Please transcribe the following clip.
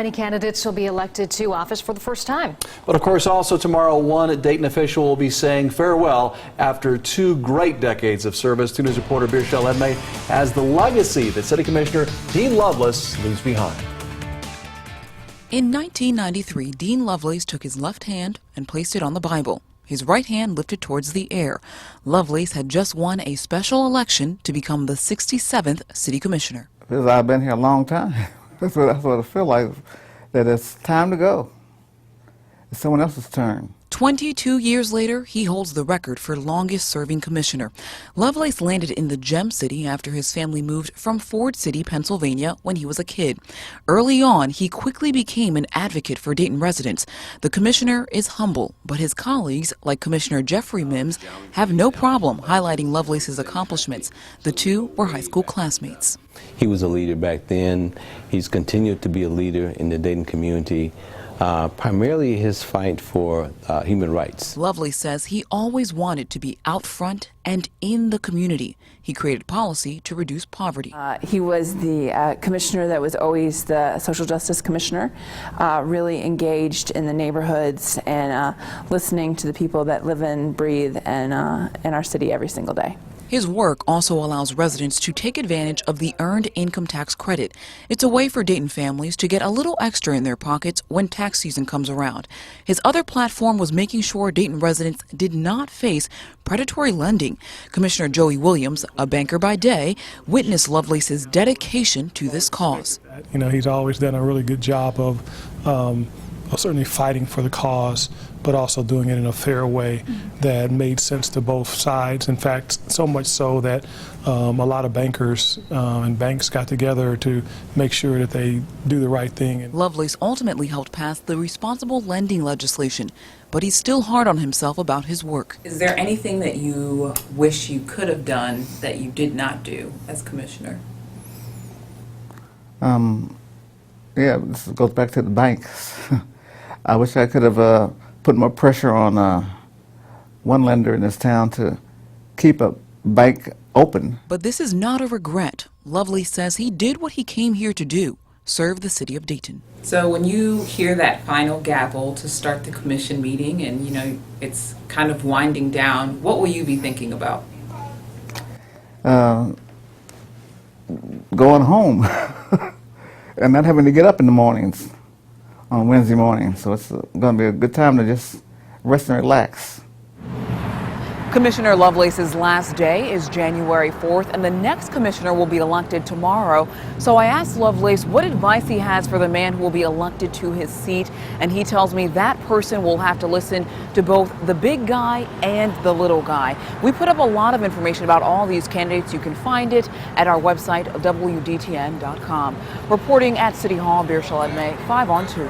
many candidates will be elected to office for the first time. But of course, also tomorrow, one Dayton official will be saying farewell after 2 great decades of service. 2 News reporter Birchelle Edmay has the legacy that City Commissioner Dean Lovelace leaves behind. In 1993, Dean Lovelace took his left hand and placed it on the Bible. His right hand lifted towards the air. Lovelace had just won a special election to become the 67th City Commissioner. Because I've been here a long time. That's what I feel like, that it's time to go. It's someone else's turn. 22 years later, he holds the record for longest-serving commissioner. Lovelace landed in the Gem City after his family moved from Ford City, Pennsylvania, when he was a kid. Early on, he quickly became an advocate for Dayton residents. The commissioner is humble, but his colleagues, like Commissioner Jeffrey Mims, have no problem highlighting Lovelace's accomplishments. The two were high school classmates. He was a leader back then. He's continued to be a leader in the Dayton community. Primarily his fight for human rights. Lovelace says he always wanted to be out front and in the community. He created policy to reduce poverty. He was the commissioner that was always the social justice commissioner, really engaged in the neighborhoods and listening to the people that live and breathe in our city every single day. His work also allows residents to take advantage of the Earned Income Tax Credit. It's a way for Dayton families to get a little extra in their pockets when tax season comes around. His other platform was making sure Dayton residents did not face predatory lending. Commissioner Joey Williams, a banker by day, witnessed Lovelace's dedication to this cause. You know, he's always done a really good job of certainly fighting for the cause, but also doing it in a fair way that made sense to both sides. In fact, so much so that a lot of bankers and banks got together to make sure that they do the right thing. Lovelace ultimately helped pass the responsible lending legislation, but he's still hard on himself about his work. Is there anything that you wish you could have done that you did not do as commissioner? Yeah, this goes back to the banks. I wish I could have put more pressure on one lender in this town to keep a bank open. But this is not a regret. Lovelace says he did what he came here to do, serve the city of Dayton. So when you hear that final gavel to start the commission meeting and, you know, it's kind of winding down, what will you be thinking about? Going home and not having to get up in the mornings on Wednesday morning. So it's going to be a good time to just rest and relax. Commissioner Lovelace's last day is January 4th, and the next commissioner will be elected tomorrow. So I asked Lovelace what advice he has for the man who will be elected to his seat, and he tells me that person will have to listen to both the big guy and the little guy. We put up a lot of information about all these candidates. You can find it at our website, WDTN.com. Reporting at City Hall, Birchelle Edmay, 5 on 2.